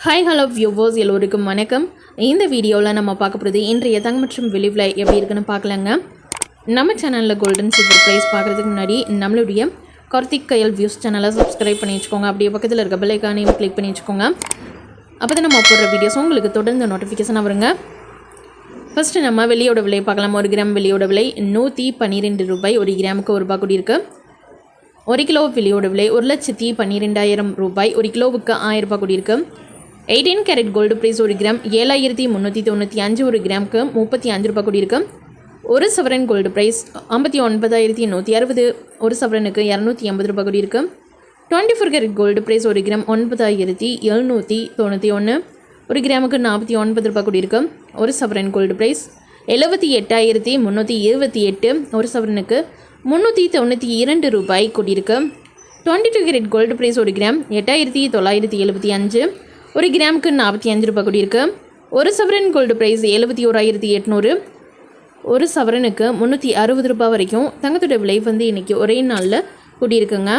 Hi hello viewers எல்லோருக்கும் வணக்கம். இந்த வீடியோவில் நம்ம பார்க்க போகிறது இன்றைய தங்கம் மற்றும் வெள்ளி விலை எப்படி இருக்குன்னு பார்க்கலாங்க. நம்ம சேனலில் கோல்டன் சில்வர் ப்ரைஸ் பார்க்குறதுக்கு முன்னாடி நம்மளுடைய கார்த்திக் கயல் வியூஸ் சேனலை சப்ஸ்கிரைப் பண்ணி வச்சுக்கோங்க. அப்படியே பக்கத்தில் இருக்க பெல் ஐக்கானையும் கிளிக் பண்ணி வச்சுக்கோங்க. அப்போ தான் நம்ம போடுற வீடியோஸ் உங்களுக்கு தொடர்ந்து நோட்டிஃபிகேஷனாக வருங்க. ஃபஸ்ட்டு நம்ம வெள்ளியோட விலை பார்க்கலாம். 1 கிராம் வெள்ளியோட விலை 112 ரூபாய். 1 கிராமுக்கு 1 ரூபாய் கூடியிருக்கு. 1 கிலோ வெள்ளியோட விலை 1,12,000 ரூபாய். 1 கிலோவுக்கு 1000 ரூபாய் கூடியிருக்கு. 18 கேரட் கோல்டு ப்ரைஸ் 1 கிராம் 7,395. 1 கிராமுக்கு 35 ரூபாய் கூடியிருக்கு. 1 சவரன் கோல்டு ப்ரைஸ் 59,160. 1 சவரனுக்கு 280 ரூபாய் கூடியிருக்கு. 24 கேரட் கோல்டு ப்ரைஸ் 1 கிராம் 9,791. 1 கிராமுக்கு 49 ரூபாய் கூடியிருக்கு. 1 சவரன் கோல்டு ப்ரைஸ் 78,328. 1 சவரனுக்கு 392 ரூபாய் கூடியிருக்கு. 22 கேரட் கோல்டு ப்ரைஸ் 1 கிராம் 8,975. 1 கிராமுக்கு 45 ரூபாய் கூடியிருக்கு. 1 சவரன் கோல்டு ப்ரைஸ் 71,800. 1 சவரனுக்கு 360 ரூபாய் வரைக்கும் தங்கத்தோட விலை இன்றைக்கி ஒரே நாளில் கூடியிருக்குங்க.